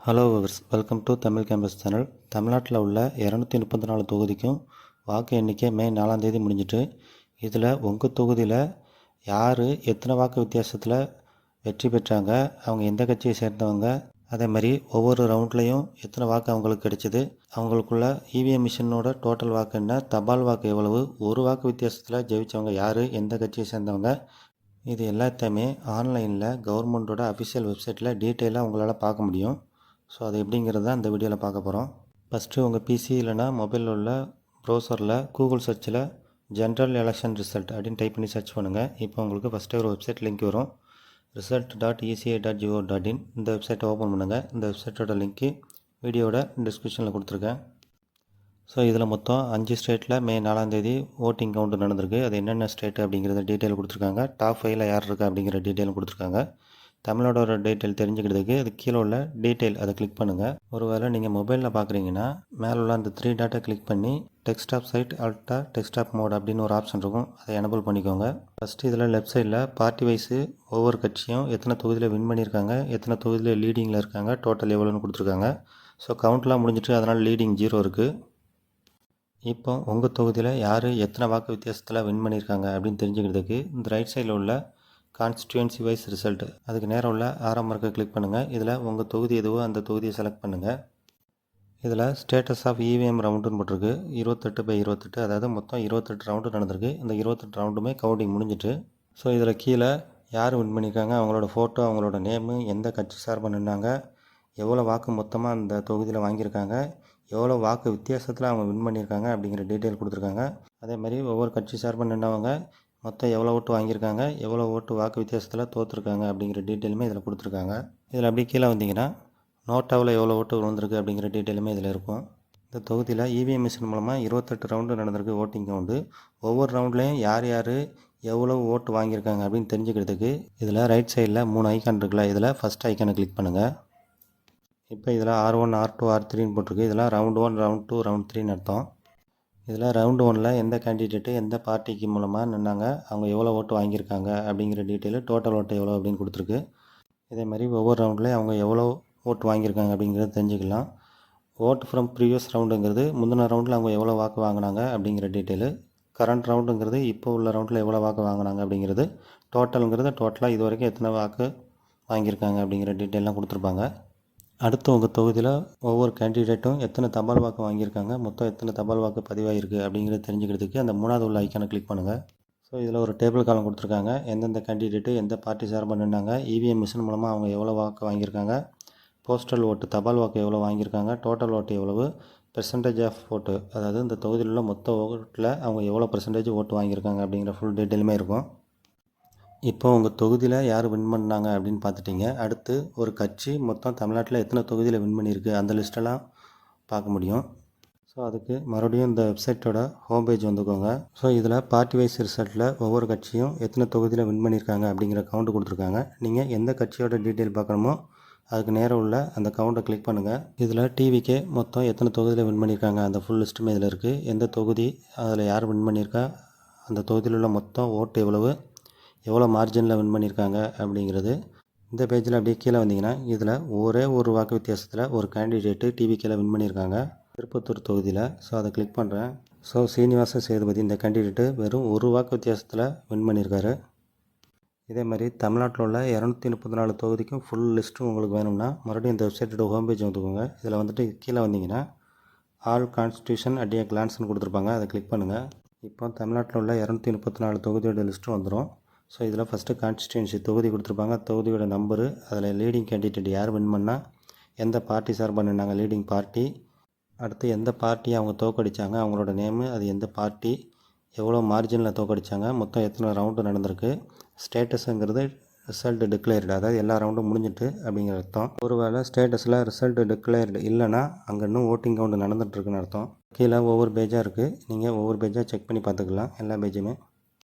Hello viewers, welcome to Tamil campus channel. தமிழ்நாட்டில் உள்ள 234 தொகுதிக்கும் வாக்கு எண்ணிக்கை மே 4ஆம் தேதி முடிஞ்சிட்டு. இதில் உங்கள் தொகுதியில் யார் எத்தனை வாக்கு வித்தியாசத்தில் வெற்றி பெற்றாங்க, அவங்க எந்த கட்சியை சேர்ந்தவங்க, அதே மாதிரி ஒவ்வொரு ரவுண்ட்லேயும் எத்தனை வாக்கு அவங்களுக்கு கிடைச்சிது, அவங்களுக்குள்ள இவிஎம் மிஷினோட டோட்டல் வாக்கு என்ன, தபால் வாக்கு எவ்வளவு, ஒரு வாக்கு வித்தியாசத்தில் ஜெயித்தவங்க யார், எந்த கட்சியை சேர்ந்தவங்க, இது எல்லாத்தையுமே ஆன்லைனில் கவர்மெண்ட்டோட அஃபிஷியல் வெப்சைட்டில் டீட்டெயிலாக உங்களால் பார்க்க முடியும். ஸோ அது எப்படிங்கிறது தான் இந்த வீடியோவில் பார்க்க போகிறோம். ஃபஸ்ட்டு உங்கள் பிசி இல்லைனா மொபைலில் உள்ள ப்ரௌசரில் கூகுள் சர்ச்சில் ஜென்ரல் எலெக்ஷன் ரிசல்ட் அப்படின்னு டைப் பண்ணி சர்ச் பண்ணுங்கள். இப்போ உங்களுக்கு ஃபஸ்ட்டு ஒரு வெப்சைட் லிங்க் வரும், result.eci.go.in. இந்த வெப்சைட்டை ஓப்பன் பண்ணுங்கள். இந்த வெப்சைட்டோட லிங்க்கு வீடியோட டிஸ்கிரிப்ஷனில் கொடுத்துருக்கேன். ஸோ இதில் மொத்தம் 5 ஸ்டேட்டில் மே 4ஆம் தேதி ஓட்டிங் கவுண்ட் நடந்திருக்கு. அது என்னென்ன ஸ்டேட்டு அப்படிங்கிறத டீட்டெயில் கொடுத்துருக்காங்க. டாப் 5ல் யார் இருக்கா அப்படிங்கிற டீட்டெயில் கொடுத்துருக்காங்க. தமிழோட டீட்டெயில் தெரிஞ்சுக்கிறதுக்கு அது கீழே உள்ள டீட்டெயில் அதை கிளிக் பண்ணுங்கள். ஒருவேளை நீங்கள் மொபைலில் பார்க்குறீங்கன்னா மேலே உள்ள அந்த 3 டாட்டை கிளிக் பண்ணி டெஸ்க்டாப் சைட் அல்ட்டா டெஸ்க்டாப் மோட் அப்படின்னு ஒரு ஆப்ஷன் இருக்கும், அதை எனபிள் பண்ணிக்கோங்க. ஃபஸ்ட்டு இதில் லெஃப்ட் சைடில் பார்ட்டி வைஸு ஒவ்வொரு கட்சியும் எத்தனை தொகுதியில் வின் பண்ணியிருக்காங்க, எத்தனை தொகுதியில் லீடிங்கில் இருக்காங்க, டோட்டல் எவ்வளோன்னு கொடுத்துருக்காங்க. ஸோ கவுண்ட்லாம் முடிஞ்சிட்டு அதனால் லீடிங் 0 இருக்குது. இப்போ உங்கள் தொகுதியில் யார் எத்தனை வாக்கு வித்தியாசத்தில் வின் பண்ணியிருக்காங்க அப்படின்னு தெரிஞ்சுக்கிறதுக்கு இந்த ரைட் சைடில் உள்ள கான்ஸ்டியூன்சி வைஸ் ரிசல்ட் அதுக்கு நேரம் உள்ள ஆறாம் மார்க்கை கிளிக் பண்ணுங்கள். இதில் உங்கள் தொகுதி எதுவோ அந்த தொகுதியை செலக்ட் பண்ணுங்கள். இதில் ஸ்டேட்டஸ் ஆஃப் இவிஎம் ரவுண்டுன்னு போட்டிருக்கு 28/28, அதாவது மொத்தம் 28 ரவுண்டு நடந்திருக்கு. இந்த 28 ரவுண்டுமே கவுண்டிங் முடிஞ்சிட்டு. ஸோ இதில் கீழே யார் வின் பண்ணியிருக்காங்க, அவங்களோட ஃபோட்டோ, அவங்களோட நேமு, எந்த கட்சி சார்பாக நின்னாங்க, எவ்வளோ வாக்கு மொத்தமாக அந்த தொகுதியில் வாங்கியிருக்காங்க, எவ்வளோ வாக்கு வித்தியாசத்தில் அவங்க வின் பண்ணியிருக்காங்க அப்படிங்கிற டீட்டெயில் கொடுத்துருக்காங்க. அதே மாதிரி ஒவ்வொரு கட்சி சார்பாக நின்னவங்க மொத்தம் எவ்வளோ ஓட்டு வாங்கியிருக்காங்க, எவ்வளோ ஓட்டு வாக்கு வித்தியாசத்தில் தோற்றுருக்காங்க அப்படிங்கிற டீட்டெயிலுமே இதில் கொடுத்துருக்காங்க. இதில் அப்படி கீழே வந்தீங்கன்னா நோட்டாவில் எவ்வளோ ஓட்டு விழுந்திருக்கு அப்படிங்கிற டீட்டெயிலுமே இதில் இருக்கும். இந்த தொகுதியில் இவிஎம் மிஷின் மூலமாக 28 ரவுண்டு நடந்திருக்கு ஓட்டிங் கவுண்டு. ஒவ்வொரு ரவுண்ட்லேயும் யார் யார் எவ்வளோ ஓட்டு வாங்கியிருக்காங்க அப்படின்னு தெரிஞ்சுக்கிறதுக்கு இதில் ரைட் சைடில் 3 ஐக்கான் இருக்குல்ல, இதில் ஃபஸ்ட் ஐக்கானை கிளிக் பண்ணுங்கள். இப்போ இதில் R1, R2, R3ன்னு போட்டிருக்கு. இதெல்லாம் ரவுண்ட் 1, ரவுண்ட் 2, ரவுண்ட் 3ன்னு அர்த்தம். இதில் ரவுண்டு 1ல் எந்த கேண்டிடேட்டு எந்த பார்ட்டிக்கு மூலமாக நின்னாங்க, அவங்க எவ்வளோ ஓட்டு வாங்கியிருக்காங்க அப்படிங்கிற டீட்டெயிலு, டோட்டல் ஓட்டு எவ்வளோ அப்படின்னு கொடுத்துருக்கு. இதே மாதிரி ஒவ்வொரு ரவுண்ட்லேயும் அவங்க எவ்வளோ ஓட்டு வாங்கியிருக்காங்க அப்படிங்கிறத தெரிஞ்சுக்கலாம். ஓட்டு ஃப்ரம் ப்ரீவியஸ் ரவுண்டுங்கிறது முந்தின ரவுண்டில் அவங்க எவ்வளோ வாக்கு வாங்கினாங்க அப்படிங்கிற டீட்டெயிலு. கரண்ட் ரவுண்டுங்கிறது இப்போ உள்ள ரவுண்டில் எவ்வளோ வாக்கு வாங்கினாங்க அப்படிங்கிறது. டோட்டலுங்கிறது டோட்டலாக இது வரைக்கும் எத்தனை வாக்கு வாங்கியிருக்காங்க அப்படிங்கிற டீட்டெயிலாம் கொடுத்துருப்பாங்க. அடுத்து உங்கள் தொகுதியில் ஒவ்வொரு கேண்டிடேட்டும் எத்தனை தபால் வாக்கு வாங்கியிருக்காங்க, மொத்தம் எத்தனை தபால் வாக்கு பதிவாகிருக்கு அப்படிங்கிறத தெரிஞ்சுக்கிறதுக்கு அந்த 3வது உள்ள ஐக்கானை கிளிக் பண்ணுங்கள். ஸோ இதில் ஒரு டேபிள் காலம் கொடுத்துருக்காங்க. எந்தெந்த கேண்டிடேட்டு எந்த பார்ட்டி சார்பாக நின்னாங்க, இவிஎம் மிஷின் மூலமாக அவங்க எவ்வளோ வாக்கு வாங்கியிருக்காங்க, போஸ்டல் ஓட்டு தபால் வாக்கு எவ்வளோ வாங்கியிருக்காங்க, டோட்டல் ஓட்டு எவ்வளவு, பெர்சன்டேஜ் ஆஃப் ஓட்டு, அதாவது இந்த தொகுதியில் உள்ள மொத்த ஓட்டில் அவங்க எவ்வளோ பெர்சன்டேஜ் ஓட்டு வாங்கியிருக்காங்க அப்படிங்கிற ஃபுல் டீட்டெயிலுமே இருக்கும். இப்போ உங்கள் தொகுதியில் யார் வின் பண்ணாங்க அப்படின்னு பார்த்துட்டிங்க. அடுத்து ஒரு கட்சி மொத்தம் தமிழ்நாட்டில் எத்தனை தொகுதியில் வின் பண்ணியிருக்கு அந்த லிஸ்ட்டெல்லாம் பார்க்க முடியும். ஸோ அதுக்கு மறுபடியும் இந்த வெப்சைட்டோட ஹோம் பேஜ் வந்துக்கோங்க. ஸோ இதில் பார்ட்டி வைஸ் ரிசல்ட்டில் ஒவ்வொரு கட்சியும் எத்தனை தொகுதியில் வின் பண்ணியிருக்காங்க அப்படிங்கிற கவுண்ட் கொடுத்துருக்காங்க. நீங்கள் எந்த கட்சியோட டீட்டெயில் பார்க்கணுமோ அதுக்கு நேரம் உள்ள அந்த கவுண்டை கிளிக் பண்ணுங்கள். இதில் டிவிக்கே மொத்தம் எத்தனை தொகுதியில் வின் பண்ணியிருக்காங்க அந்த ஃபுல் லிஸ்ட்டுமே இதில் இருக்குது. எந்த தொகுதி, அதில் யார் வின் பண்ணியிருக்கா, அந்த தொகுதியில் உள்ள மொத்தம் ஓட்டு எவ்வளோ மார்ஜினில் வின் பண்ணியிருக்காங்க அப்படிங்கிறது. இந்த பேஜில் அப்படியே கீழே வந்தீங்கன்னா இதில் ஒரே ஒரு வாக்கு வித்தியாசத்தில் ஒரு கேண்டிடேட்டு டிவிக்கில் வின் பண்ணியிருக்காங்க திருப்பத்தூர் தொகுதியில். ஸோ அதை கிளிக் பண்ணுறேன். ஸோ சீனிவாச சேதுபதி இந்த கேண்டிடேட்டு வெறும் ஒரு வாக்கு வித்தியாசத்தில் வின் பண்ணியிருக்காரு. இதே மாதிரி தமிழ்நாட்டில் உள்ள 234 தொகுதிக்கும் ஃபுல் லிஸ்ட்டும் உங்களுக்கு வேணும்னா மறுபடியும் இந்த வெப்சைட்டோட ஹோம் பேஜ் வந்துக்கோங்க. இதில் வந்துட்டு கீழே வந்தீங்கன்னா ஆல் கான்ஸ்டியூஷன் அட் எ கிளான்ஸ்னு கொடுத்துருப்பாங்க, அதை கிளிக் பண்ணுங்கள். இப்போ தமிழ்நாட்டில் உள்ள 234 தொகுதியோட லிஸ்ட்டும் வந்துடும். ஸோ இதில் ஃபஸ்ட்டு கான்ஸ்டியூன்சி தொகுதி கொடுத்துருப்பாங்க, தொகுதியோட நம்பரு, அதில் லீடிங் கேண்டிடேட் யார் வின் பண்ணால், எந்த பார்ட்டி சார்பாக நின்னாங்க லீடிங் பார்ட்டி, அடுத்து எந்த பார்ட்டியை அவங்க தோக்கடிச்சாங்க, அவங்களோட நேமு, அது எந்த பார்ட்டி, எவ்வளோ மார்ஜினில் தோக்கடிச்சாங்க, மொத்தம் எத்தனை ரவுண்டு நடந்திருக்கு, ஸ்டேட்டஸுங்கிறது ரிசல்ட் டிக்ளேர்டு, அதாவது எல்லா ரவுண்டும் முடிஞ்சிட்டு அப்படிங்கிற அர்த்தம். ஒருவேளை ஸ்டேட்டஸில் ரிசல்ட் டிக்ளேர்டு இல்லைனா அங்கே இன்னும் ஓட்டிங் கவுண்ட் நடந்துகிட்ருக்குன்னு அர்த்தம். கீழே ஒவ்வொரு பேஜாக இருக்குது, நீங்கள் ஒவ்வொரு பேஜாக செக் பண்ணி பார்த்துக்கலாம் எல்லா பேஜுமே.